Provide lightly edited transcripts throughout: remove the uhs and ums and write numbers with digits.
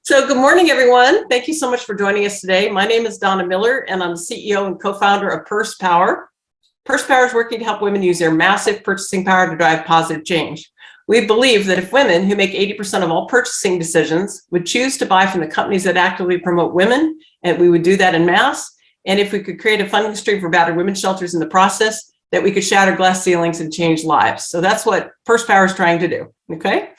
So good morning, everyone. Thank you so much for joining us today. My name is Donna Miller, and I'm the CEO and co-founder of Purse Power. Purse Power is working to help women use their massive purchasing power to drive positive change. We believe that if women who make 80% of all purchasing decisions would choose to buy from the companies that actively promote women, and we would do that in mass, and if we could create a funding stream for battered women's shelters in the process, that we could shatter glass ceilings and change lives. So that's what Purse Power is trying to do, okay?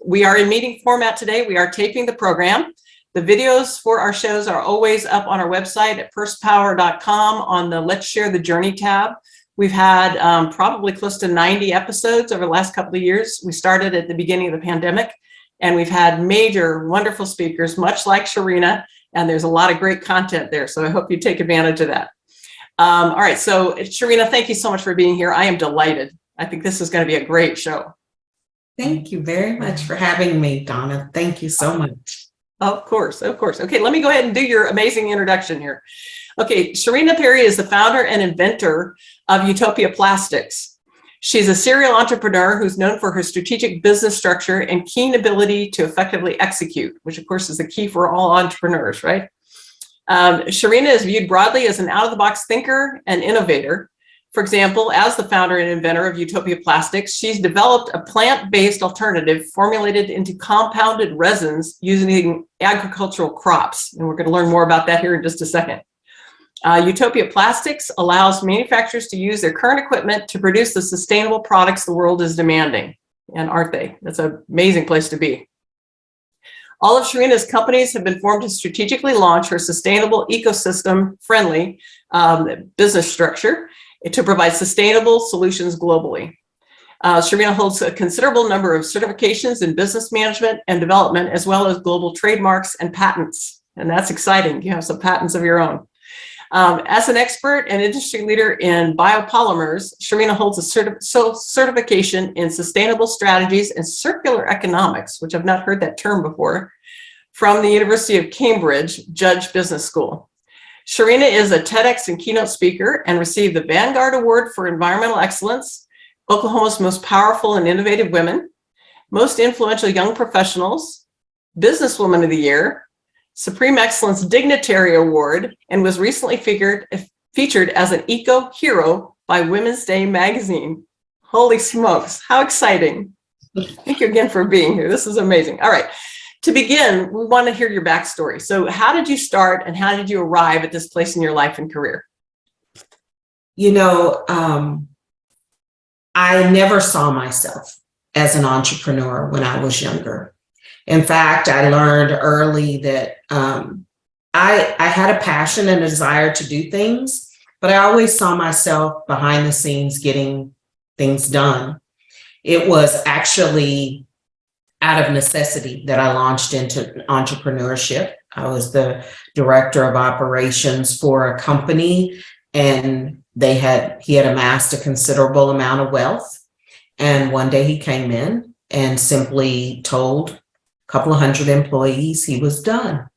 We are in meeting format today. We are taping the program. The videos for our shows are always up on our website at pursepower.com on the Let's Share the Journey tab. We've had probably close to 90 episodes over the last couple of years. We started at the beginning of the pandemic, and we've had major, wonderful speakers, much like Sharina, and there's a lot of great content there. So I hope you take advantage of that. All right, so Sharina, thank you so much for being here. I am delighted. I think this is going to be a great show. Thank you very much for having me, Donna. Thank you so much. Of course, of course. Okay, let me go ahead and do your amazing introduction here. Okay, Sharina Perry is the founder and inventor of Utopia Plastics. She's a serial entrepreneur who's known for her strategic business structure and keen ability to effectively execute, which of course is the key for all entrepreneurs, right? Sharina is viewed broadly as an out-of-the-box thinker and innovator. For example, as the founder and inventor of Utopia Plastics, she's developed a plant-based alternative formulated into compounded resins using agricultural crops. And we're going to learn more about that here in just a second. Utopia Plastics allows manufacturers to use their current equipment to produce the sustainable products the world is demanding. And aren't they? That's an amazing place to be. All of Sharina's companies have been formed to strategically launch her sustainable, ecosystem-friendly business structure to provide sustainable solutions globally. Sharina holds a considerable number of certifications in business management and development, as well as global trademarks and patents. And that's exciting. You have some patents of your own. As an expert and industry leader in biopolymers, Sharina holds a certification in sustainable strategies and circular economics, which I've not heard that term before, from the University of Cambridge Judge Business School. Sharina is a TEDx and keynote speaker and received the Vanguard Award for Environmental Excellence, Oklahoma's Most Powerful and Innovative Women, Most Influential Young Professionals, Businesswoman of the Year, Supreme Excellence Dignitary Award, and was recently featured as an eco hero by Women's Day magazine. Holy smokes, how exciting. Thank you again for being here. This is amazing. All right. To begin, we want to hear your backstory. So how did you start and how did you arrive at this place in your life and career? You know, I never saw myself as an entrepreneur when I was younger. In fact, I learned early that I had a passion and a desire to do things, but I always saw myself behind the scenes getting things done. It was actually out of necessity that I launched into entrepreneurship. I was the director of operations for a company, and he had amassed a considerable amount of wealth. And one day he came in and simply told a couple of hundred employees he was done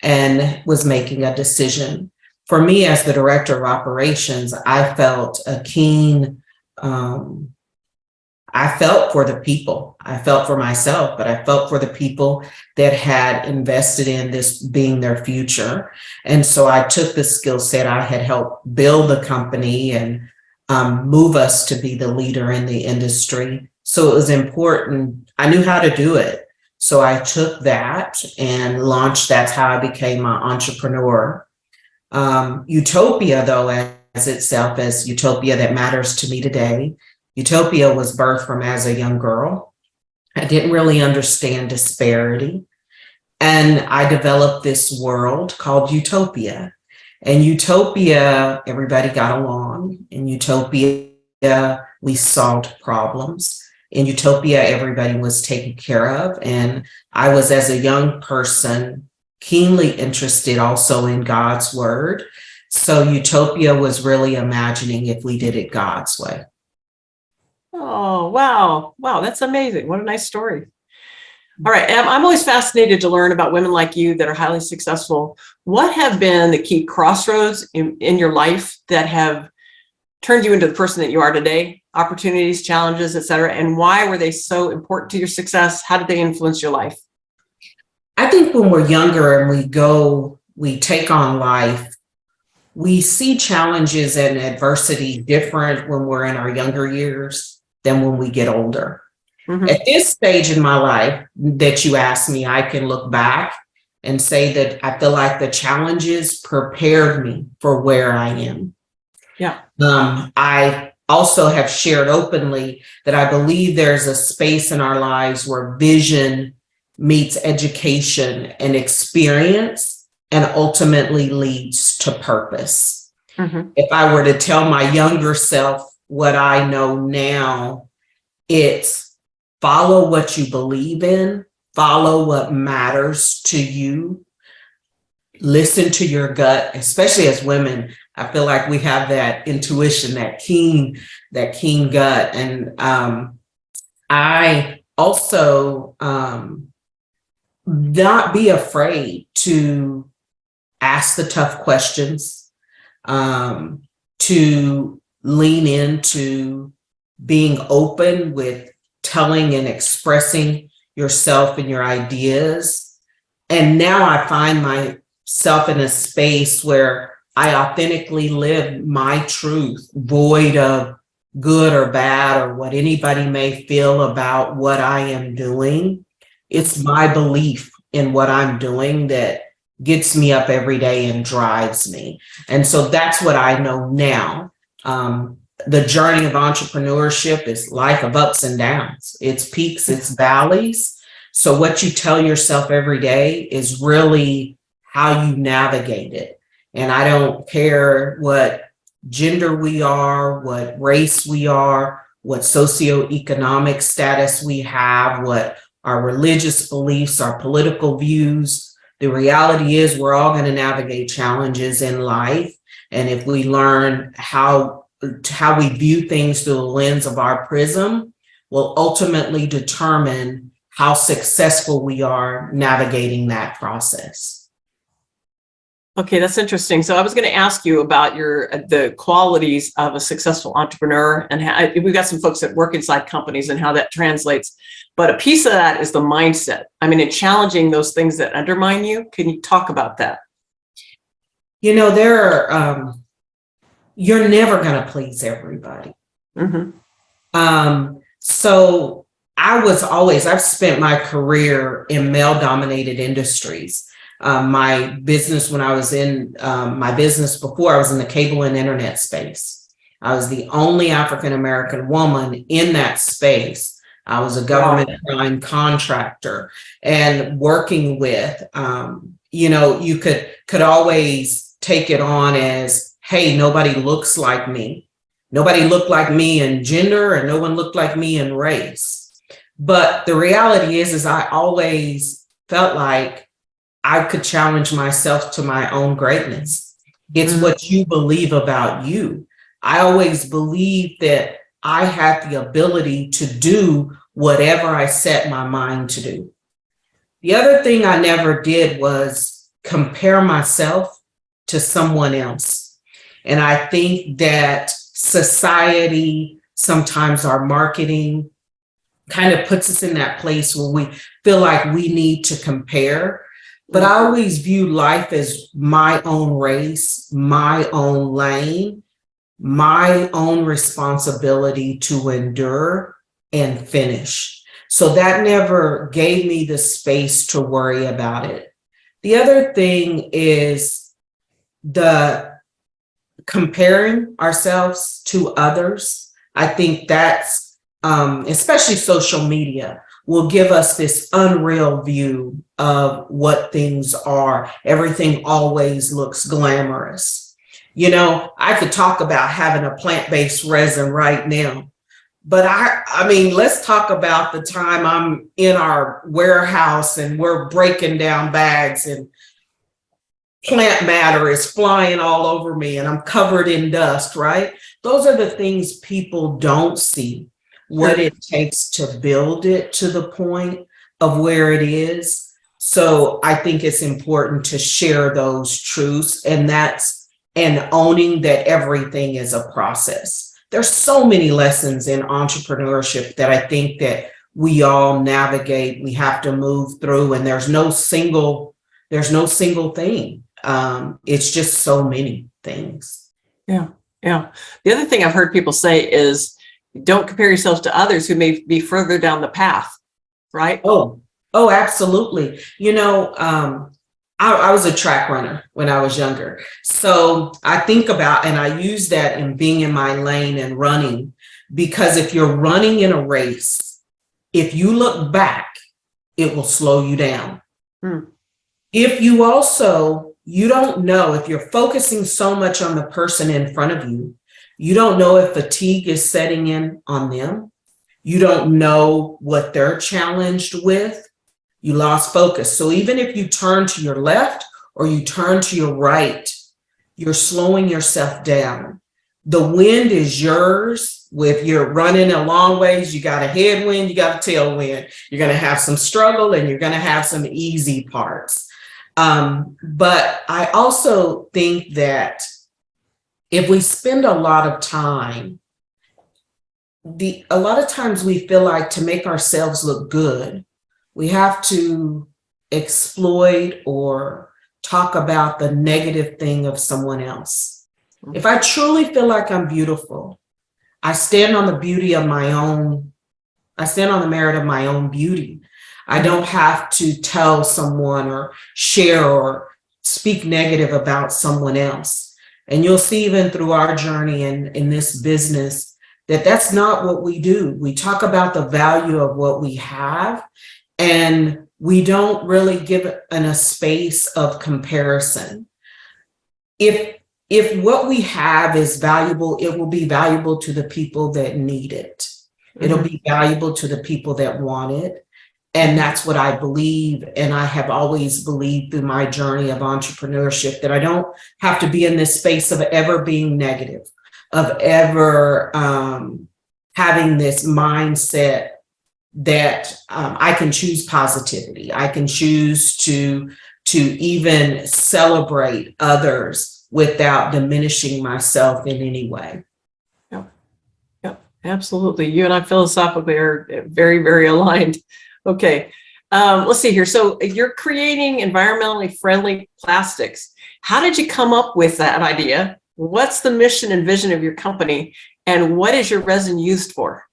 and was making a decision. For me, as the director of operations, I felt a keen I felt for the people. I felt for myself, but I felt for the people that had invested in this being their future. And so I took the skill set I had helped build the company and move us to be the leader in the industry. So it was important. I knew how to do it. So I took that and launched. That's how I became an entrepreneur. Utopia, though, as itself, as Utopia that matters to me today, Utopia was birthed from as a young girl. I didn't really understand disparity. And I developed this world called Utopia. And Utopia, everybody got along. In Utopia, we solved problems. In Utopia, everybody was taken care of. And I was, as a young person, keenly interested also in God's word. So Utopia was really imagining if we did it God's way. Oh, wow. Wow, that's amazing. What a nice story. All right. I'm always fascinated to learn about women like you that are highly successful. What have been the key crossroads in your life that have turned you into the person that you are today? Opportunities, challenges, et cetera. And why were they so important to your success? How did they influence your life? I think when we're younger and we take on life, we see challenges and adversity different when we're in our younger years than when we get older. At this stage in my life that you asked me, I can look back and say that I feel like the challenges prepared me for where I am. Yeah. I also have shared openly that I believe there's a space in our lives where vision meets education and experience and ultimately leads to purpose. If I were to tell my younger self what I know now, it's follow what you believe in, follow what matters to you, listen to your gut, especially as women. I feel like we have that intuition, that keen gut. And I also not be afraid to ask the tough questions, to lean into being open with telling and expressing yourself and your ideas. And now I find myself in a space where I authentically live my truth, void of good or bad or what anybody may feel about what I am doing. It's my belief in what I'm doing that gets me up every day and drives me. And so that's what I know now. The journey of entrepreneurship is life of ups and downs. It's peaks, it's valleys. So what you tell yourself every day is really how you navigate it. And I don't care what gender we are, what race we are, what socioeconomic status we have, what our religious beliefs, our political views. The reality is we're all going to navigate challenges in life. And if we learn how we view things through the lens of our prism, will ultimately determine how successful we are navigating that process. Okay, that's interesting. So I was going to ask you about the qualities of a successful entrepreneur, and how, we've got some folks that work inside companies and how that translates. But a piece of that is the mindset. I mean, in challenging those things that undermine you. Can you talk about that? You're never going to please everybody. So I've spent my career in male-dominated industries. My business, when I was in my business before, I was in the cable and internet space. I was the only African-American woman in that space. I was a government prime contractor and working with, you could always take it on as, hey, nobody looks like me. Nobody looked like me in gender and no one looked like me in race. But the reality is I always felt like I could challenge myself to my own greatness. It's what you believe about you. I always believed that I had the ability to do whatever I set my mind to do. The other thing I never did was compare myself to someone else. And I think that society, sometimes our marketing, kind of puts us in that place where we feel like we need to compare. But I always view life as my own race, my own lane, my own responsibility to endure and finish. So that never gave me the space to worry about it. The other thing is the comparing ourselves to others. I think that's, especially social media, will give us this unreal view of what things are. Everything always looks glamorous. I could talk about having a plant-based resin right now, but I mean, let's talk about the time I'm in our warehouse and we're breaking down bags and plant matter is flying all over me and I'm covered in dust, right? Those are the things people don't see. What it takes to build it to the point of where it is. So I think it's important to share those truths, and owning that everything is a process. There's so many lessons in entrepreneurship that I think that we all navigate, we have to move through, and there's no single thing. It's just so many things. Yeah. Yeah. The other thing I've heard people say is don't compare yourselves to others who may be further down the path, right? Oh, absolutely. I was a track runner when I was younger. So I think about, and I use that in being in my lane and running, because if you're running in a race, if you look back, it will slow you down. Hmm. If you don't know, if you're focusing so much on the person in front of you, you don't know if fatigue is setting in on them. You don't know what they're challenged with. You lost focus. So even if you turn to your left or you turn to your right, you're slowing yourself down. The wind is yours. If you're running a long ways, you got a headwind, you got a tailwind. You're going to have some struggle and you're going to have some easy parts. But I also think that if we spend a lot of time, a lot of times we feel like to make ourselves look good, we have to exploit or talk about the negative thing of someone else. If I truly feel like I'm beautiful, I stand on the merit of my own beauty. I don't have to tell someone or share or speak negative about someone else. And you'll see even through our journey in this business that that's not what we do. We talk about the value of what we have, and we don't really give it a space of comparison. If what we have is valuable, it will be valuable to the people that need it. It'll be valuable to the people that want it. And that's what I believe. And I have always believed through my journey of entrepreneurship that I don't have to be in this space of ever being negative, of ever having this mindset that I can choose positivity. I can choose to even celebrate others without diminishing myself in any way. Yep, absolutely. You and I philosophically are very, very aligned. Okay, let's see here. So you're creating environmentally friendly plastics. How did you come up with that idea? What's the mission and vision of your company? And what is your resin used for?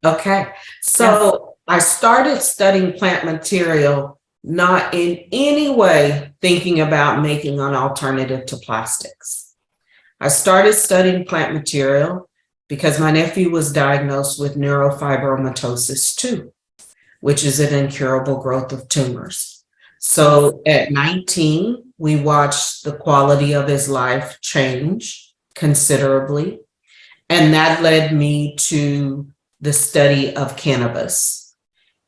Okay, so I started studying plant material, not in any way thinking about making an alternative to plastics. I started studying plant material because my nephew was diagnosed with neurofibromatosis 2, which is an incurable growth of tumors. So at 19, we watched the quality of his life change considerably. And that led me to the study of cannabis.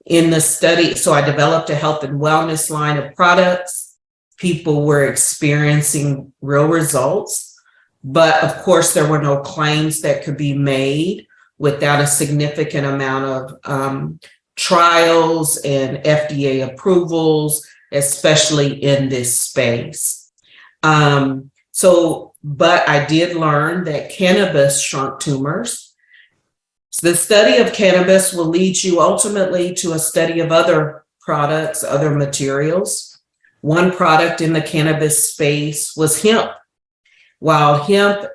In the study, so I developed a health and wellness line of products. People were experiencing real results, but of course there were no claims that could be made without a significant amount of trials and FDA approvals, especially in this space. But I did learn that cannabis shrunk tumors. So the study of cannabis will lead you ultimately to a study of other products, other materials. One product in the cannabis space was hemp. While hemp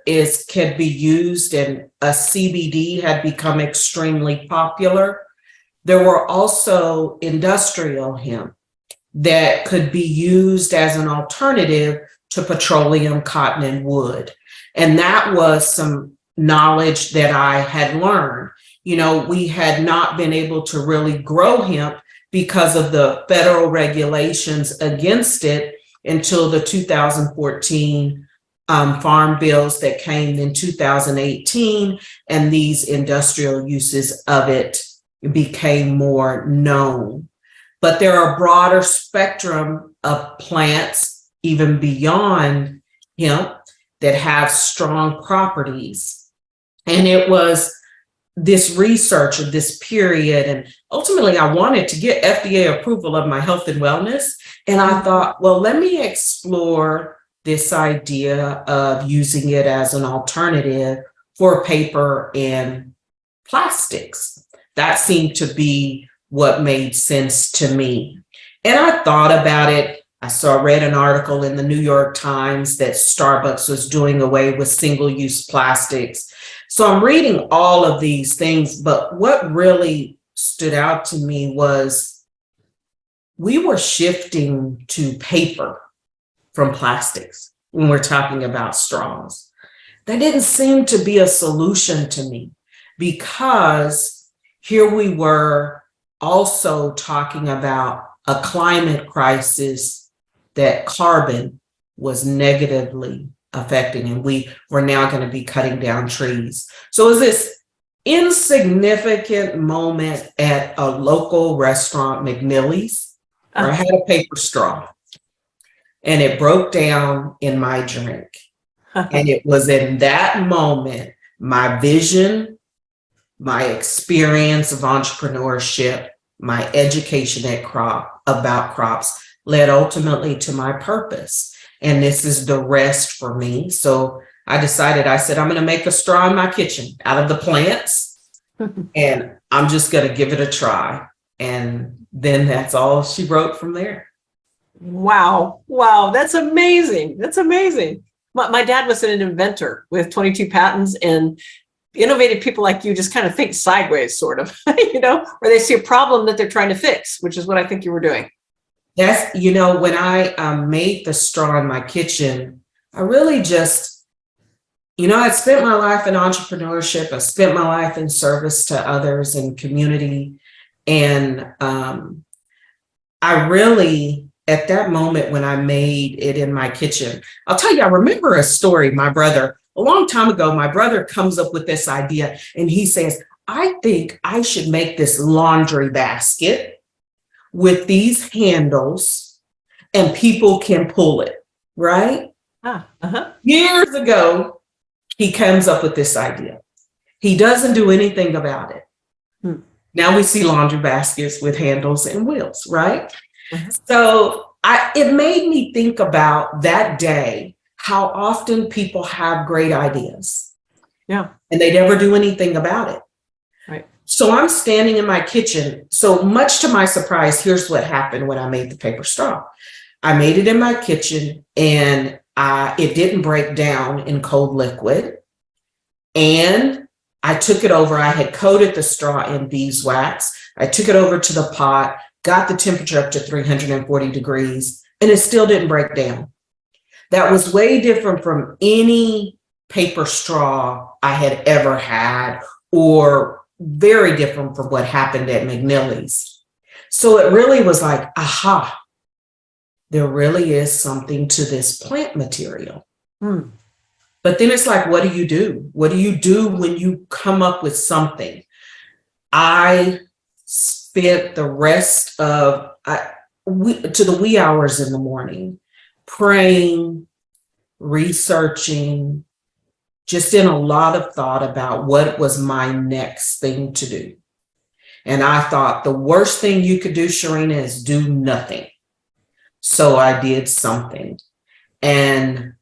can be used and a CBD had become extremely popular, there were also industrial hemp that could be used as an alternative to petroleum, cotton, and wood. And that was some knowledge that I had learned. We had not been able to really grow hemp because of the federal regulations against it until the 2014 farm bills that came in 2018, and these industrial uses of it became more known. But there are a broader spectrum of plants, even beyond hemp, that have strong properties. And it was this research of this period, and ultimately I wanted to get FDA approval of my health and wellness. And I thought, well, let me explore this idea of using it as an alternative for paper and plastics. That seemed to be what made sense to me. And I thought about it. Read an article in the New York Times that Starbucks was doing away with single-use plastics. So I'm reading all of these things, but what really stood out to me was we were shifting to paper from plastics when we're talking about straws. That didn't seem to be a solution to me, because here we were also talking about a climate crisis that carbon was negatively affecting, and we were now going to be cutting down trees. So it was this insignificant moment at a local restaurant, McNilly's, where I had a paper straw, and it broke down in my drink. And it was in that moment, my vision, my experience of entrepreneurship, my education about crops led ultimately to my purpose. And this is the rest for me. So I said, I'm going to make a straw in my kitchen out of the plants, and I'm just going to give it a try. And then that's all she wrote from there. Wow. Wow. That's amazing. That's amazing. My dad was an inventor with 22 patents, and innovative people like you just kind of think sideways, sort of, where they see a problem that they're trying to fix, which is what I think you were doing. That's, when I made the straw in my kitchen, I really just, I spent my life in entrepreneurship. I spent my life in service to others and community. And I really, at that moment when I made it in my kitchen, I'll tell you, I remember a story. My brother, a long time ago, my brother comes up with this idea, and he says, I think I should make this laundry basket with these handles and people can pull it, right? Years ago, he comes up with this idea. He doesn't do anything about it. Now we see laundry baskets with handles and wheels, right? So it made me think about that day, how often people have great ideas. Yeah. And they never do anything about it. Right. So I'm standing in my kitchen. So much to my surprise, here's what happened when I made the paper straw. I made it in my kitchen, and it didn't break down in cold liquid. And I took it over. I had coated the straw in beeswax. I took it over to the pot, got the temperature up to 340 degrees, and it still didn't break down. That was way different from any paper straw I had ever had, or very different from what happened at McNilly's. So it really was like, aha, there really is something to this plant material. But then it's like, what do you do? What do you do when you come up with something? I spent the rest of to the wee hours in the morning praying, researching, just in a lot of thought about what was my next thing to do. And I thought the worst thing you could do, Sharina, is do nothing. So I did something, and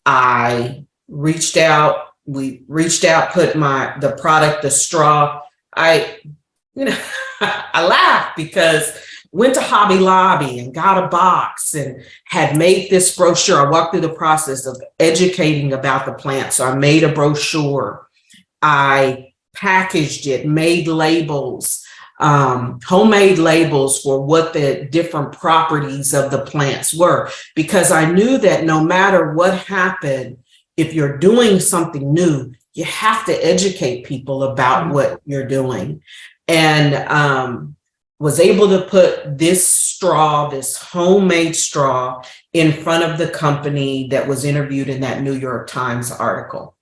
I reached out. We reached out, put the product, the straw. I laughed because went to Hobby Lobby and got a box and had made this brochure. I walked through the process of educating about the plant. So I made a brochure. I packaged it, made labels, homemade labels for what the different properties of the plants were, because I knew that no matter what happened, if you're doing something new, you have to educate people about what you're doing. And was able to put this straw, this homemade straw, in front of the company that was interviewed in that New York Times article.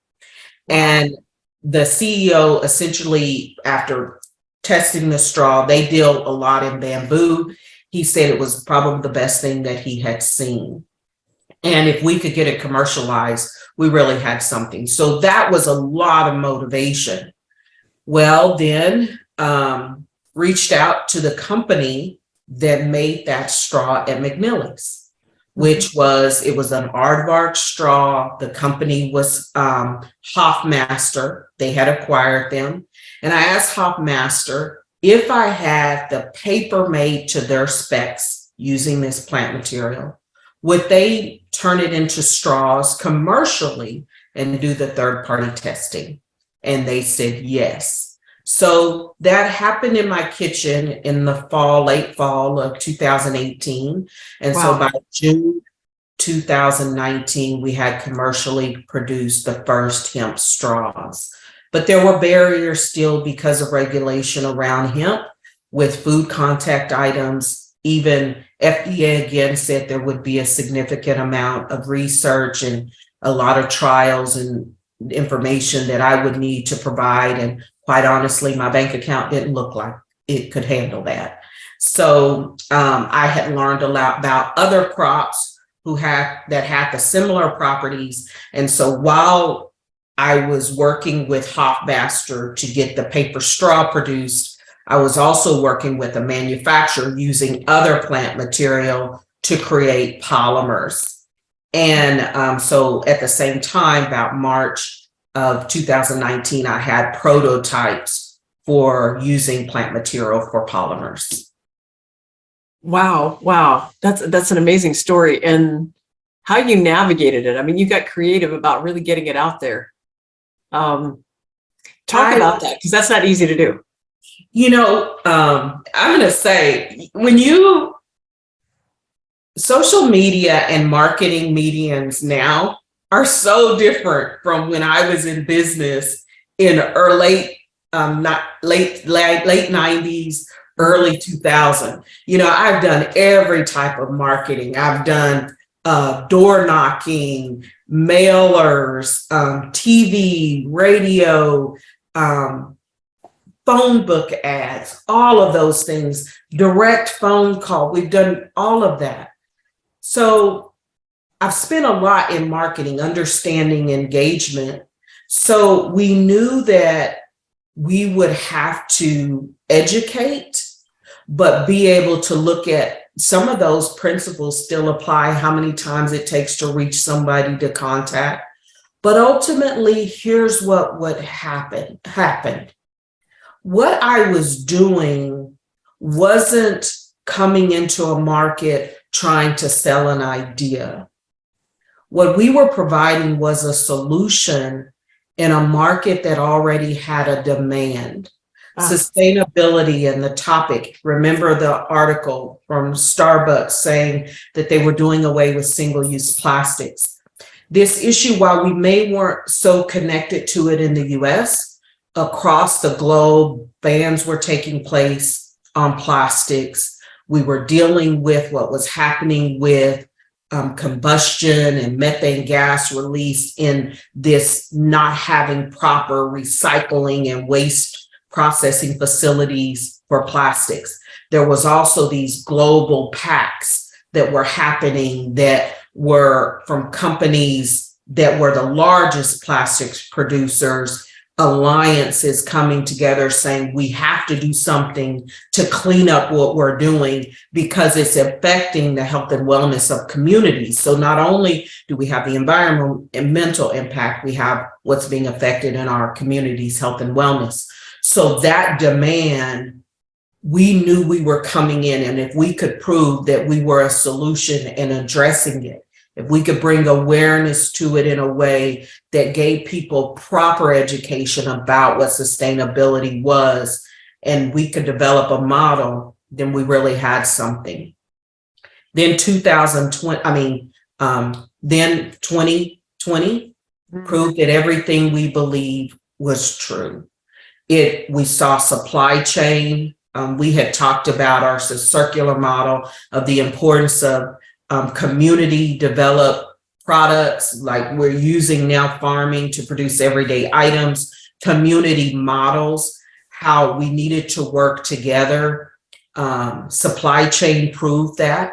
And the CEO essentially, after testing the straw, they deal a lot in bamboo. He said it was probably the best thing that he had seen. And if we could get it commercialized, we really had something. So that was a lot of motivation. Well, then reached out to the company that made that straw at McNilly's, which was, it was an aardvark straw. The company was Hofmaster. They had acquired them. And I asked Hofmaster, if I had the paper made to their specs using this plant material, would they turn it into straws commercially and do the third-party testing? And they said yes. So that happened in my kitchen in the fall, late fall of 2018. And so by June 2019, we had commercially produced the first hemp straws. But there were barriers still because of regulation around hemp with food contact items. Even FDA again said there would be a significant amount of research and a lot of trials and information that I would need to provide. And quite honestly, my bank account didn't look like it could handle that. So I had learned a lot about other crops that had the similar properties. And so while I was working with Hofbaster to get the paper straw produced, I was also working with a manufacturer using other plant material to create polymers. And so at the same time, about March of 2019, I had prototypes for using plant material for polymers. Wow. That's an amazing story. And how you navigated it. I mean, you got creative about really getting it out there. Talk about that, because that's not easy to do. I'm going to say, social media and marketing mediums now are so different from when I was in business in late 90s, early 2000. I've done every type of marketing. I've done door knocking, mailers, TV, radio, phone book ads, all of those things, direct phone call. We've done all of that. So I've spent a lot in marketing, understanding engagement. So we knew that we would have to educate, but be able to look at some of those principles still apply, how many times it takes to reach somebody to contact. But ultimately, here's what would happen. What I was doing wasn't coming into a market trying to sell an idea. What we were providing was a solution in a market that already had a demand. Sustainability and the topic. Remember the article from Starbucks saying that they were doing away with single-use plastics. This issue, while we weren't so connected to it in the US, across the globe, bans were taking place on plastics. We were dealing with what was happening with combustion and methane gas release in this not having proper recycling and waste processing facilities for plastics. There was also these global pacts that were happening that were from companies that were the largest plastics producers, alliances coming together saying we have to do something to clean up what we're doing because it's affecting the health and wellness of communities. So not only do we have the environmental impact, we have what's being affected in our communities' health and wellness. So that demand, we knew we were coming in, and if we could prove that we were a solution in addressing it, if we could bring awareness to it in a way that gave people proper education about what sustainability was, and we could develop a model, then we really had something. Then 2020 proved that everything we believed was true. We saw supply chain. We had talked about our circular model of the importance of community developed products, like we're using now farming to produce everyday items, community models, how we needed to work together. Supply chain proved that.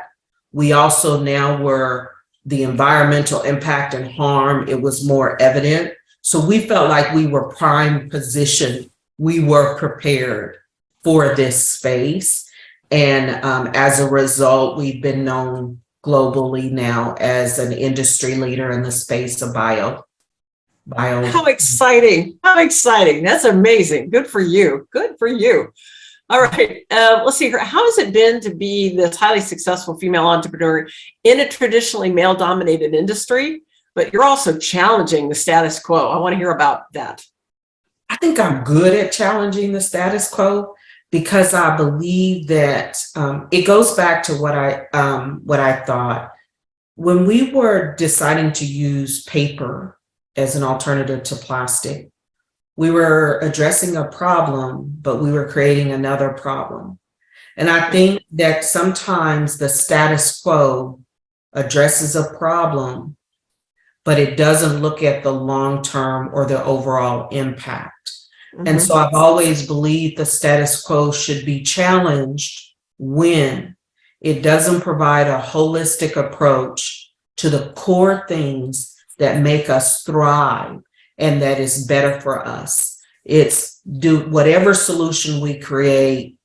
We also now were the environmental impact and harm, it was more evident. So we felt like we were prime positioned. We were prepared for this space. And as a result, we've been known globally now as an industry leader in the space of bio. How exciting. How exciting. That's amazing. Good for you. Good for you. All right. Let's see here. How has it been to be this highly successful female entrepreneur in a traditionally male dominated industry, but you're also challenging the status quo? I want to hear about that. I think I'm good at challenging the status quo because I believe that it goes back to what I thought when we were deciding to use paper as an alternative to plastic. We were addressing a problem, but we were creating another problem. And I think that sometimes the status quo addresses a problem, but it doesn't look at the long term or the overall impact. And so I've always believed the status quo should be challenged when it doesn't provide a holistic approach to the core things that make us thrive and that is better for us. It's do whatever solution we create,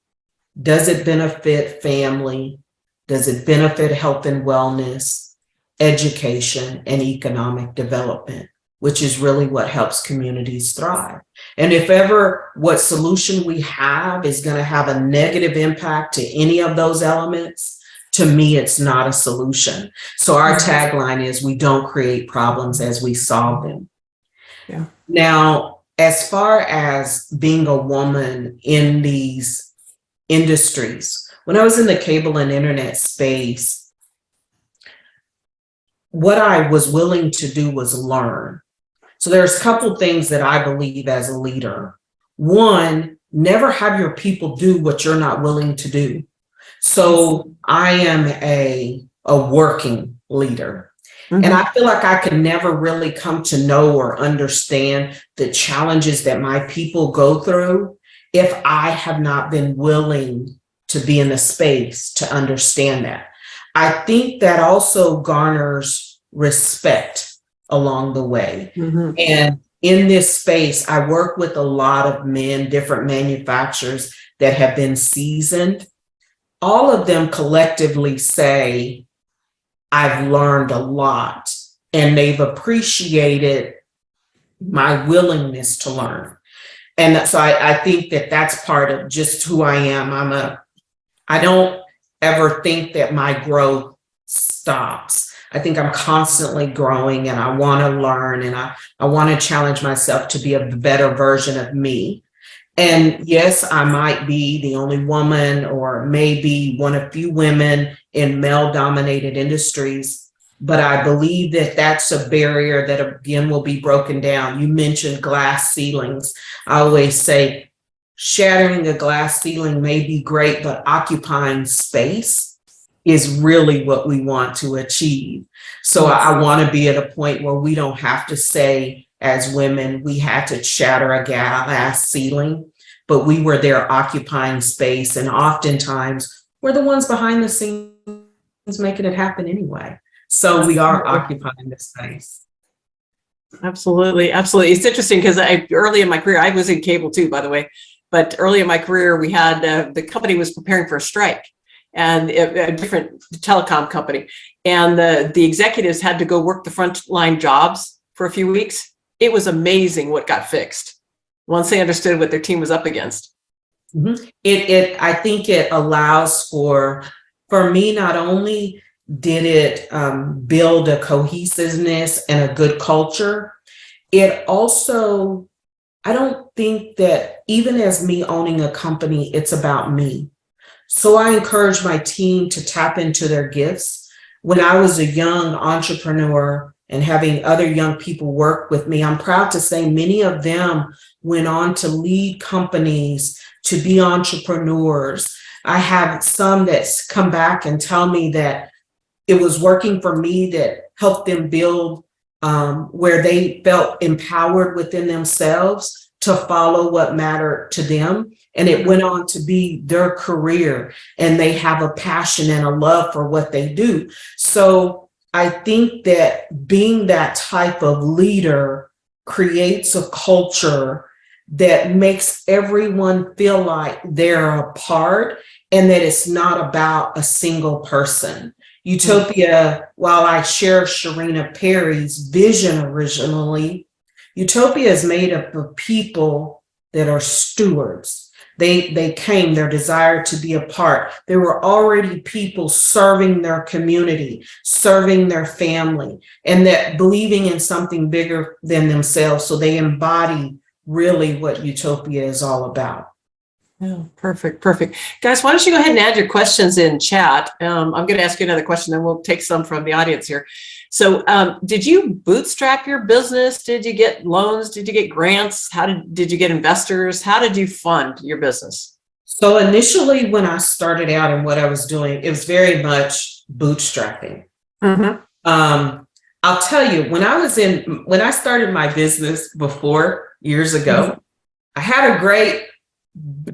does it benefit family? Does it benefit health and wellness, education, and economic development, which is really what helps communities thrive. And if ever what solution we have is going to have a negative impact to any of those elements, to me, it's not a solution. So our tagline is we don't create problems as we solve them. Yeah. Now, as far as being a woman in these industries, when I was in the cable and internet space, what I was willing to do was learn. So there's a couple things that I believe as a leader. One, never have your people do what you're not willing to do. So I am a working leader. And I feel like I could never really come to know or understand the challenges that my people go through if I have not been willing to be in the space to understand that. I think that also garners respect along the way. And in this space, I work with a lot of men, different manufacturers that have been seasoned. All of them collectively say, I've learned a lot, and they've appreciated my willingness to learn. And so I think that that's part of just who I am. I don't ever think that my growth stops. I think I'm constantly growing, and I want to learn, and I want to challenge myself to be a better version of me. And yes, I might be the only woman or maybe one of few women in male-dominated industries, but I believe that that's a barrier that, again, will be broken down. You mentioned glass ceilings. I always say shattering a glass ceiling may be great, but occupying space is really what we want to achieve. So I want to be at a point where we don't have to say, as women, we had to shatter a glass ceiling, but we were there occupying space. And oftentimes we're the ones behind the scenes making it happen anyway. So we are occupying the space. Absolutely. Absolutely. It's interesting because early in my career, I was in cable too, by the way, but early in my career, we had the company was preparing for a strike, and a different telecom company. And the executives had to go work the frontline jobs for a few weeks. It was amazing what got fixed once they understood what their team was up against. I think it allows for me, not only did it build a cohesiveness and a good culture, it also, I don't think that even as me owning a company, it's about me. So I encourage my team to tap into their gifts. When I was a young entrepreneur and having other young people work with me, I'm proud to say many of them went on to lead companies, to be entrepreneurs. I have some that's come back and tell me that it was working for me that helped them build where they felt empowered within themselves to follow what mattered to them. And it went on to be their career, and they have a passion and a love for what they do. So I think that being that type of leader creates a culture that makes everyone feel like they're a part and that it's not about a single person. Utopia, while I share Sharina Perry's vision originally, Utopia is made up of people that are stewards. They came, their desire to be a part. There were already people serving their community, serving their family, and that believing in something bigger than themselves. So they embody really what Utopia is all about. Yeah, perfect. Guys, why don't you go ahead and add your questions in chat? I'm going to ask you another question, then we'll take some from the audience here. So did you bootstrap your business? Did you get loans? Did you get grants? Did you get investors? How did you fund your business? So initially, when I started out and what I was doing, it was very much bootstrapping. Mm-hmm. I'll tell you, when I started my business before years ago, mm-hmm. I had a great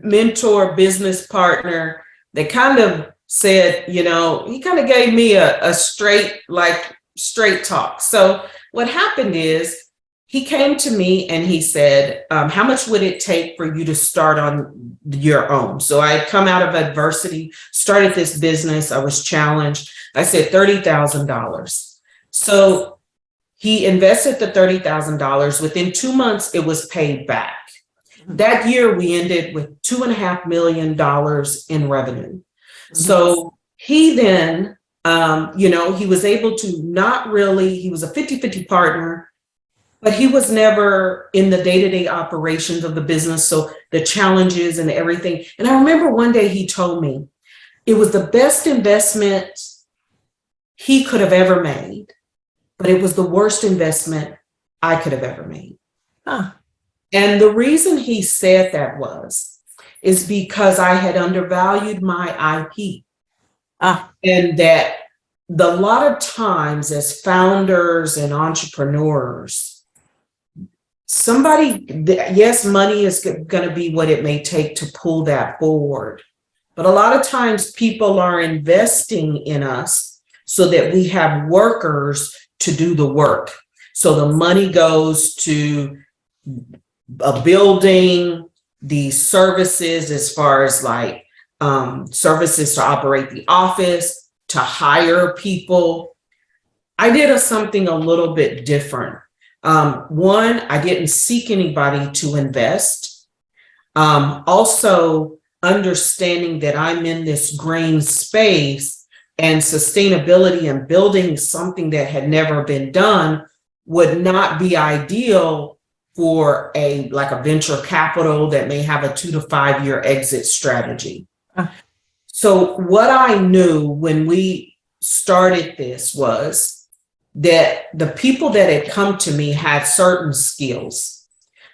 mentor, business partner that kind of said, he kind of gave me a straight talk. So what happened is he came to me and he said, how much would it take for you to start on your own? So I had come out of adversity, started this business. I was challenged. I said $30,000. So he invested the $30,000. Within 2 months, it was paid back. That year, we ended with $2.5 million in revenue. Mm-hmm. So he then, he was able to he was a 50-50 partner, but he was never in the day-to-day operations of the business. So the challenges and everything. And I remember one day he told me it was the best investment he could have ever made, but it was the worst investment I could have ever made. Huh. And the reason he said that is because I had undervalued my IP. And that a lot of times as founders and entrepreneurs, yes, money is going to be what it may take to pull that forward. But a lot of times people are investing in us so that we have workers to do the work. So the money goes to a building, the services as far as services to operate the office, to hire people. I did something a little bit different. One, I didn't seek anybody to invest. Also, understanding that I'm in this green space and sustainability and building something that had never been done would not be ideal for a venture capital that may have a 2 to 5 year exit strategy. So what I knew when we started this was that the people that had come to me had certain skills.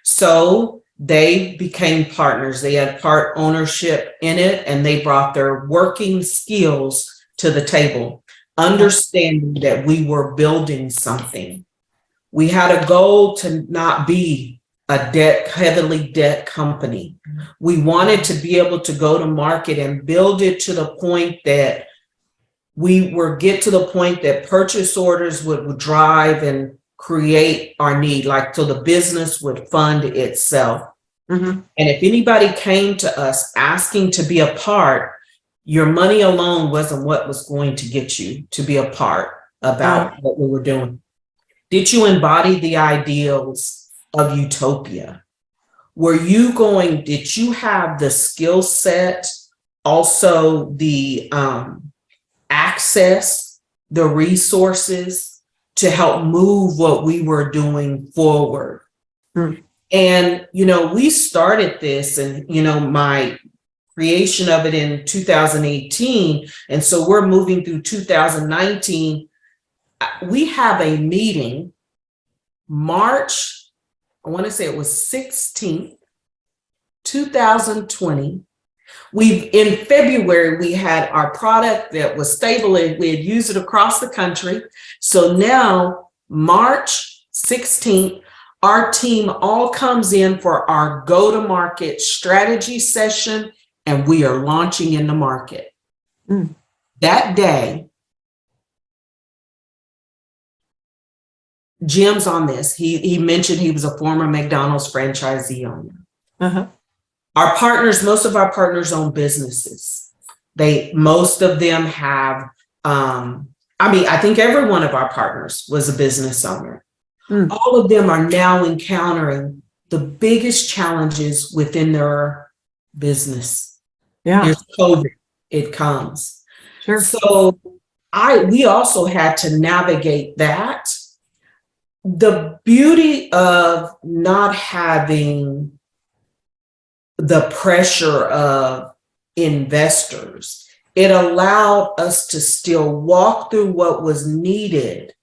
So they became partners. They had part ownership in it, and they brought their working skills to the table, understanding that we were building something. We had a goal to not be a heavily debt company. We wanted to be able to go to market and build it to the point that get to the point that purchase orders would drive and create our need, so the business would fund itself. Mm-hmm. And if anybody came to us asking to be a part, your money alone wasn't what was going to get you to be a part about what we were doing. Did you embody the ideals of Utopia? Did you have the skill set, also the access, the resources to help move what we were doing forward? Mm. And, we started this and, my creation of it in 2018. And so we're moving through 2019. We have a meeting March, I want to say it was 16th, 2020. In February, we had our product that was stable and we had used it across the country. So now March 16th, our team all comes in for our go-to-market strategy session, and we are launching in the market. Mm. That day, Jim's on this. He mentioned he was a former McDonald's franchisee owner. Uh-huh. Our partners, most of our partners own businesses. Most of them have, I think every one of our partners was a business owner. Mm. All of them are now encountering the biggest challenges within their business. Yeah, Here's COVID, it comes. sure. So we also had to navigate that. The beauty of not having the pressure of investors, it allowed us to still walk through what was needed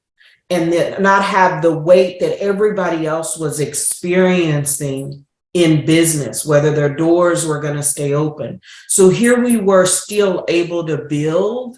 and then not have the weight that everybody else was experiencing in business, whether their doors were going to stay open. So here we were still able to build,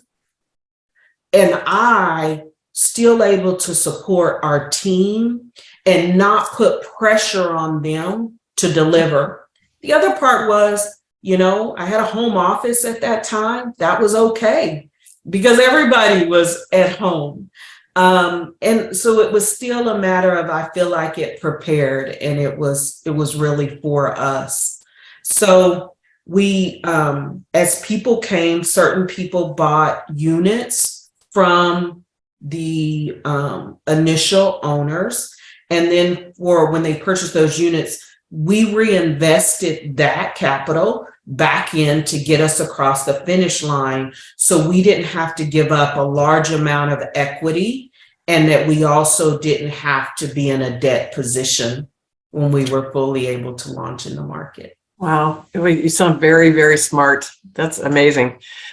and I still able to support our team and not put pressure on them to deliver. The other part was, I had a home office at that time. That was okay because everybody was at home. And so it was still a matter of, I feel like it prepared, and it was really for us. So we, as people came, certain people bought units from the initial owners. And then when they purchased those units, we reinvested that capital back in to get us across the finish line. So we didn't have to give up a large amount of equity, and that we also didn't have to be in a debt position when we were fully able to launch in the market. Wow, you sound very, very smart. That's amazing.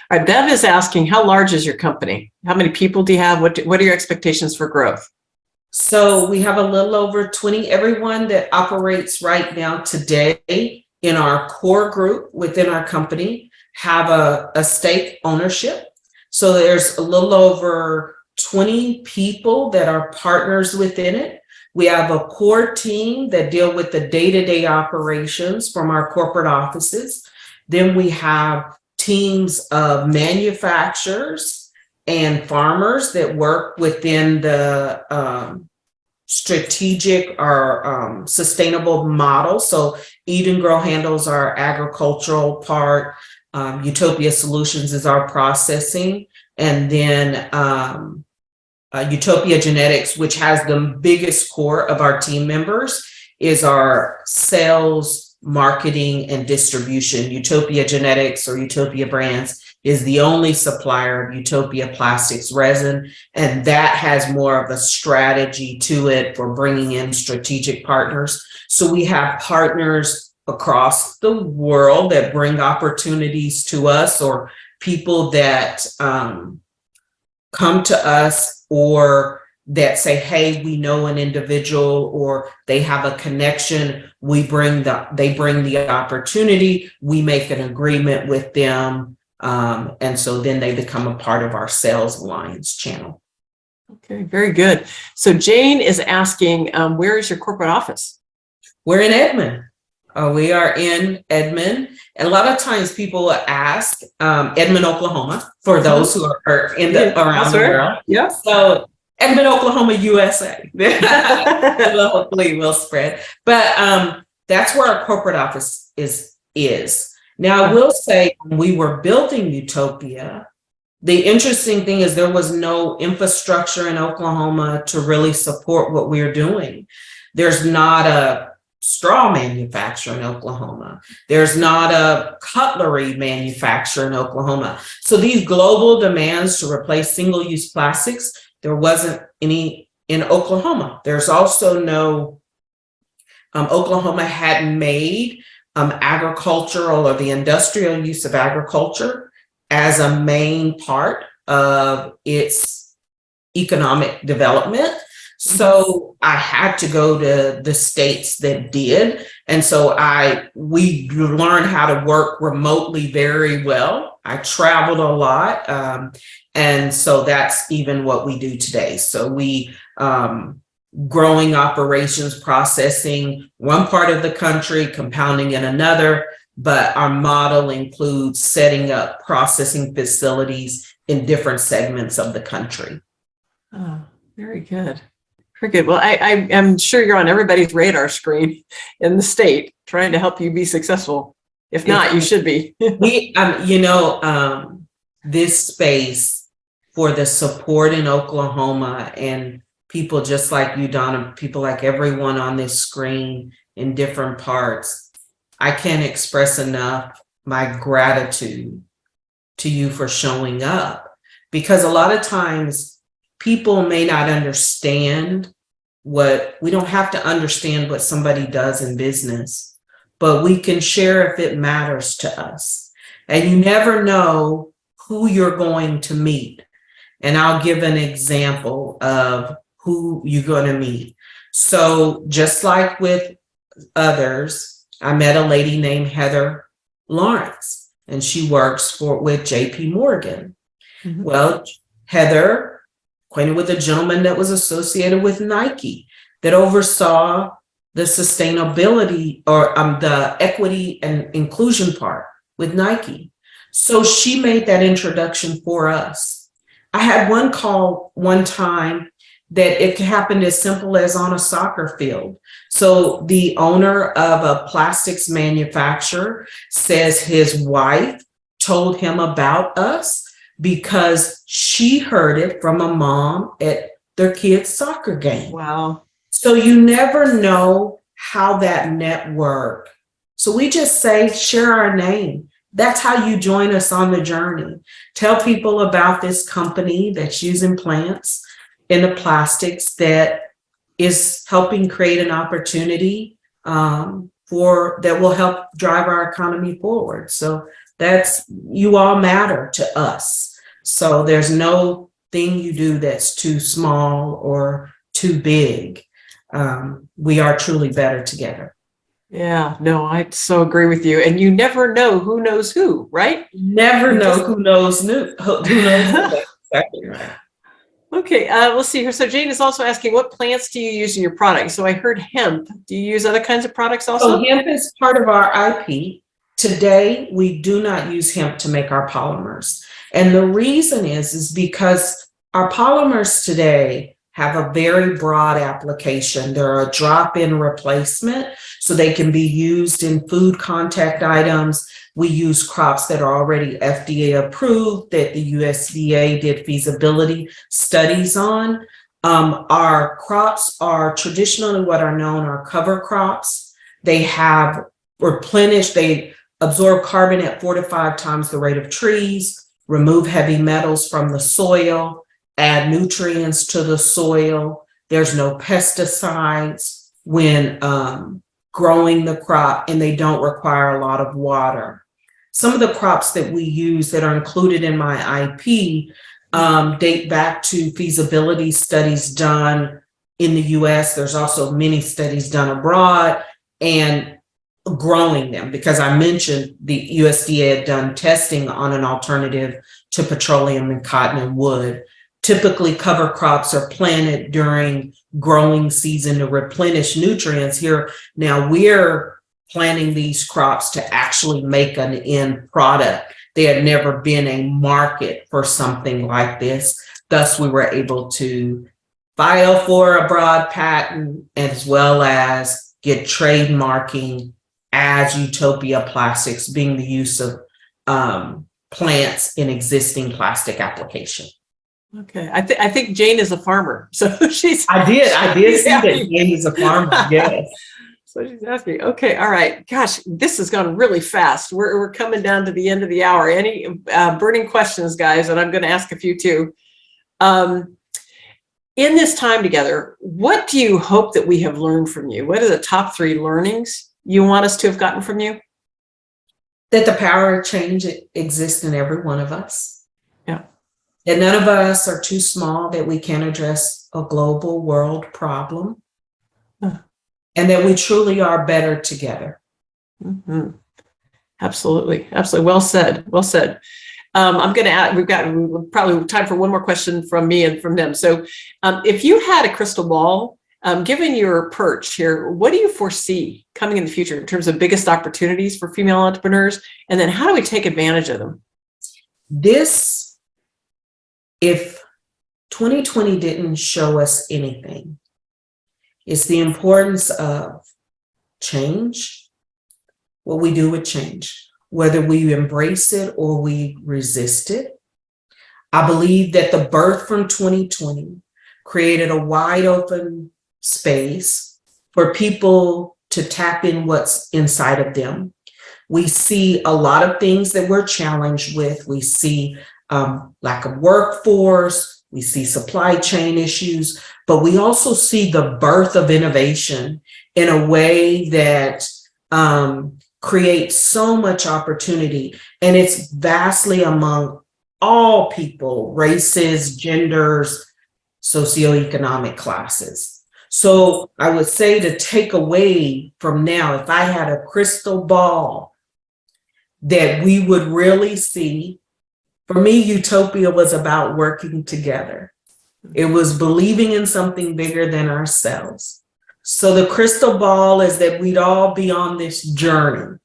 All right, Bev is asking, how large is your company? How many people do you have? What are your expectations for growth? So we have a little over 20. Everyone that operates right now today in our core group within our company have a stake ownership. So there's a little over 20 people that are partners within it. We have a core team that deal with the day-to-day operations from our corporate offices. Then we have teams of manufacturers and farmers that work within the strategic or sustainable model. So Eat and Grow handles our agricultural part. Utopia Solutions is our processing. And then Utopia Genetics, which has the biggest core of our team members, is our sales, marketing, and distribution. Utopia Genetics or Utopia Brands is the only supplier of Utopia Plastics resin, and that has more of a strategy to it for bringing in strategic partners. So we have partners across the world that bring opportunities to us, or people that come to us, or that say, hey, we know an individual, or they have a connection. They bring the opportunity, we make an agreement with them. And so then they become a part of our sales alliance channel. Okay, very good. So Jane is asking, where is your corporate office? We're in Edmond. We are in Edmond. And a lot of times people will ask, Edmond, Oklahoma, for those who are around the world. Yeah. So Edmond, Oklahoma, USA. Hopefully we'll spread. But that's where our corporate office is. Now, I will say, when we were building Utopia, the interesting thing is there was no infrastructure in Oklahoma to really support what we're doing. There's not a straw manufacturer in Oklahoma. There's not a cutlery manufacturer in Oklahoma. So these global demands to replace single-use plastics, there wasn't any in Oklahoma. There's also no, Oklahoma hadn't made agricultural or the industrial use of agriculture as a main part of its economic development. So I had to go to the states that did. And so we learned how to work remotely very well. I traveled a lot. And so that's even what we do today. So we, growing operations, processing one part of the country, compounding in another, but our model includes setting up processing facilities in different segments of the country. Oh, very good. Very good. Well, I am sure you're on everybody's radar screen in the state trying to help you be successful. If not, you should be. This space for the support in Oklahoma, and people just like you, Donna, people like everyone on this screen in different parts, I can't express enough my gratitude to you for showing up, because a lot of times people may not understand we don't have to understand what somebody does in business, but we can share if it matters to us. And you never know who you're going to meet. And I'll give an example of who you're going to meet. So just like with others, I met a lady named Heather Lawrence, and she works with JP Morgan. Mm-hmm. Well, Heather acquainted with a gentleman that was associated with Nike that oversaw the sustainability or the equity and inclusion part with Nike. So she made that introduction for us. I had one call one time that it happened as simple as on a soccer field. So the owner of a plastics manufacturer says his wife told him about us because she heard it from a mom at their kid's soccer game. Wow. So you never know how that network. So we just say, share our name. That's how you join us on the journey. Tell people about this company that's using plants in the plastics that is helping create an opportunity that will help drive our economy forward. So you all matter to us. So there's no thing you do that's too small or too big. We are truly better together. Yeah, no, I so agree with you. And you never know who knows who, right? Never know who knows who. Exactly right. Okay, let's see here. So Jane is also asking, what plants do you use in your product? So I heard hemp. Do you use other kinds of products also? So hemp is part of our IP. Today, we do not use hemp to make our polymers. And the reason is because our polymers today have a very broad application. They're a drop-in replacement, so they can be used in food contact items. We use crops that are already FDA approved, that the USDA did feasibility studies on. Our crops are traditionally what are known are cover crops. They have replenished, they absorb carbon at 4 to 5 times the rate of trees, remove heavy metals from the soil, add nutrients to the soil. There's no pesticides when growing the crop, and they don't require a lot of water. Some of the crops that we use that are included in my IP date back to feasibility studies done in the US. There's also many studies done abroad, and growing them, because I mentioned the USDA had done testing on an alternative to petroleum and cotton and wood. Typically, cover crops are planted during growing season to replenish nutrients. Here now we're planting these crops to actually make an end product. There had never been a market for something like this. Thus, we were able to file for a broad patent as well as get trademarking as Utopia Plastics, being the use of plants in existing plastic application. Okay, I think Jane is a farmer, so she's. I did see that Jane is a farmer. Yes. So she's asking. Okay, all right. Gosh, this has gone really fast. We're coming down to the end of the hour. Any burning questions, guys? And I'm going to ask a few too. In this time together, what do you hope that we have learned from you? What are the top 3 learnings you want us to have gotten from you? That the power of change exists in every one of us. Yeah. That none of us are too small that we can't address a global world problem. And that we truly are better together. Mm-hmm. Absolutely. Absolutely. Well said. Well said. I'm going to add, we've probably time for one more question from me and from them. So if you had a crystal ball, given your perch here, what do you foresee coming in the future in terms of biggest opportunities for female entrepreneurs? And then how do we take advantage of them? If 2020 didn't show us anything, it's the importance of change, what we do with change, whether we embrace it or we resist it. I believe that the birth from 2020 created a wide open space for people to tap in what's inside of them. We see a lot of things that we're challenged with. We see lack of workforce, we see supply chain issues, but we also see the birth of innovation in a way that creates so much opportunity. And it's vastly among all people, races, genders, socioeconomic classes. So I would say to take away from now, if I had a crystal ball, that we would really see, for me, utopia was about working together. It was believing in something bigger than ourselves. So the crystal ball is that we'd all be on this journey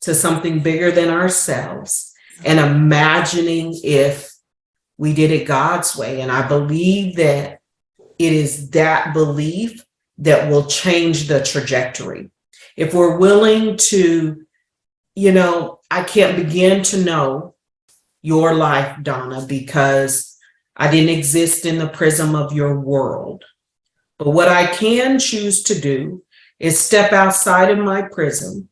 to something bigger than ourselves and imagining if we did it God's way. And I believe that it is that belief that will change the trajectory. If we're willing to, I can't begin to know your life, Donna, because I didn't exist in the prism of your world. But what I can choose to do is step outside of my prism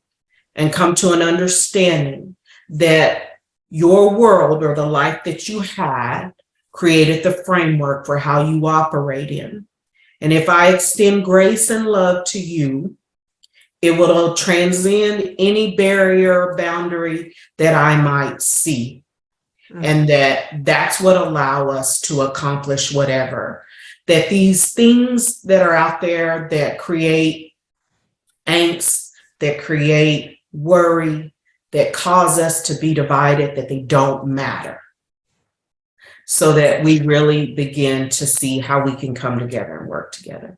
and come to an understanding that your world or the life that you had created the framework for how you operate in. And if I extend grace and love to you, it will transcend any barrier or boundary that I might see. And that's what allow us to accomplish whatever. That these things that are out there that create angst, that create worry, that cause us to be divided, that they don't matter. So that we really begin to see how we can come together and work together.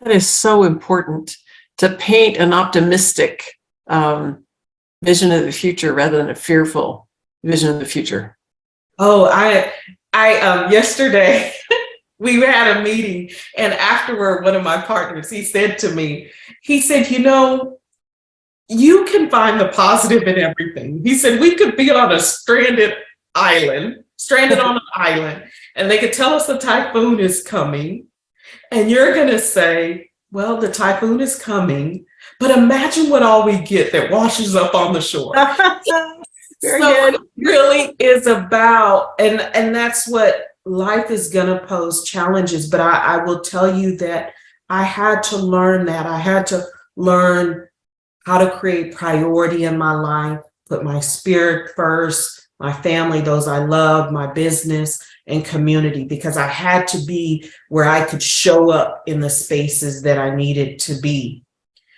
That is so important, to paint an optimistic vision of the future rather than a fearful vision of the future. Oh, I yesterday we had a meeting, and afterward, one of my partners, he said to me, he said, you can find the positive in everything. He said, we could be on a stranded on an island, and they could tell us the typhoon is coming, and you're going to say, well, the typhoon is coming, but imagine what all we get that washes up on the shore. Very so good. It really is about, and that's what life is going to pose challenges. But I will tell you that I had to learn that. I had to learn how to create priority in my life, put my spirit first, my family, those I love, my business and community, because I had to be where I could show up in the spaces that I needed to be.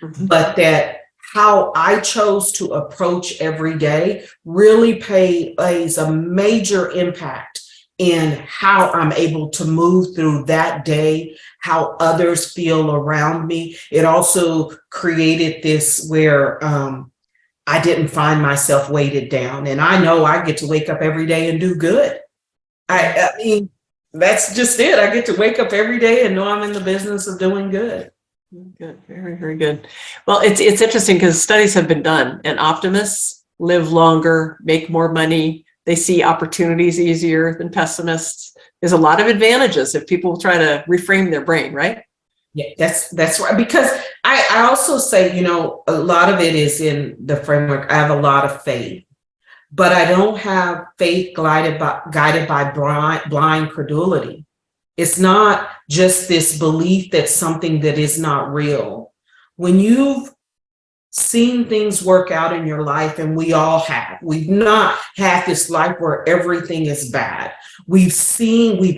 Mm-hmm. But that how I chose to approach every day really plays a major impact in how I'm able to move through that day, how others feel around me. It also created this where I didn't find myself weighted down. And I know I get to wake up every day and do good. I mean, that's just it. I get to wake up every day and know I'm in the business of doing good. Good. Very, very good. Well, it's interesting because studies have been done, and optimists live longer, make more money. They see opportunities easier than pessimists. There's a lot of advantages if people try to reframe their brain, right? Yeah, that's right. Because I also say, a lot of it is in the framework. I have a lot of faith, but I don't have faith guided by blind credulity. It's not just this belief that something that is not real. When you've seen things work out in your life, and we all have, we've not had this life where everything is bad. We've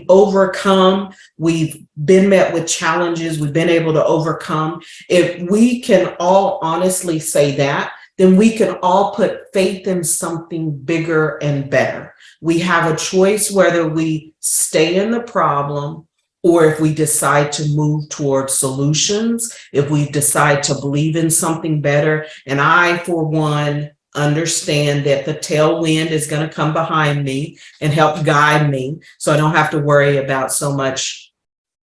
overcome, we've been met with challenges, we've been able to overcome. If we can all honestly say that, then we can all put faith in something bigger and better. We have a choice whether we stay in the problem or if we decide to move towards solutions, if we decide to believe in something better. And I, for one, understand that the tailwind is going to come behind me and help guide me, so I don't have to worry about so much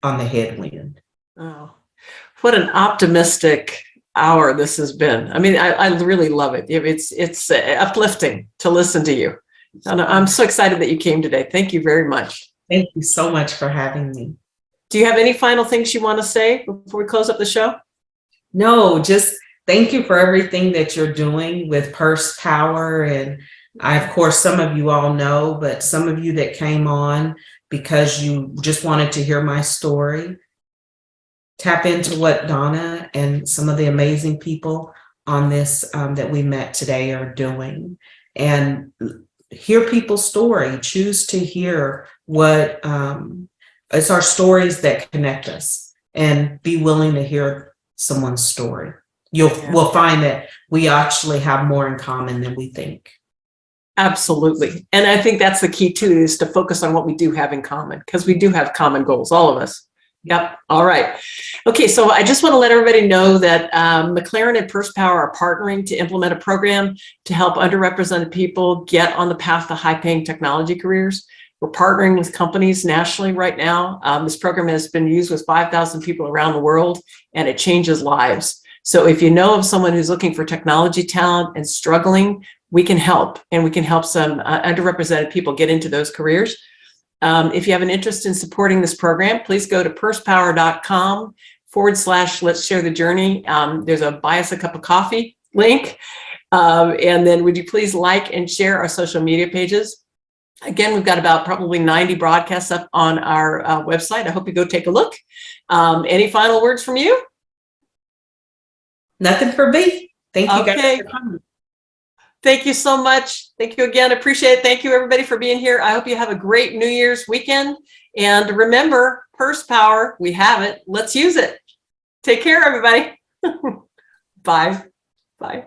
on the headwind. Oh, what an optimistic hour this has been. I mean, I really love it. It's uplifting to listen to you. And I'm so excited that you came today. Thank you very much. Thank you so much for having me. Do you have any final things you want to say before we close up the show? No, just thank you for everything that you're doing with Purse Power. And of course, some of you all know, but some of you that came on because you just wanted to hear my story, tap into what Donna and some of the amazing people on this that we met today are doing, and hear people's story. Choose to hear what it's our stories that connect us, and be willing to hear someone's story. We'll find that we actually have more in common than we think. Absolutely. And I think that's the key too, is to focus on what we do have in common, because we do have common goals, all of us. Yep. All right. Okay. So I just want to let everybody know that McLaren and Purse Power are partnering to implement a program to help underrepresented people get on the path to high-paying technology careers. We're partnering with companies nationally right now. This program has been used with 5,000 people around the world, and it changes lives. So if you know of someone who's looking for technology talent and struggling, we can help, and we can help some underrepresented people get into those careers. If you have an interest in supporting this program, please go to pursepower.com/let's share the journey. There's a buy us a cup of coffee link. And then would you please like and share our social media pages? Again, we've got about probably 90 broadcasts up on our website. I hope you go take a look. Any final words from you? Nothing for me. Thank you guys for coming. Thank you so much. Thank you again. Appreciate it. Thank you, everybody, for being here. I hope you have a great New Year's weekend. And remember, Purse Power, we have it. Let's use it. Take care, everybody. Bye. Bye.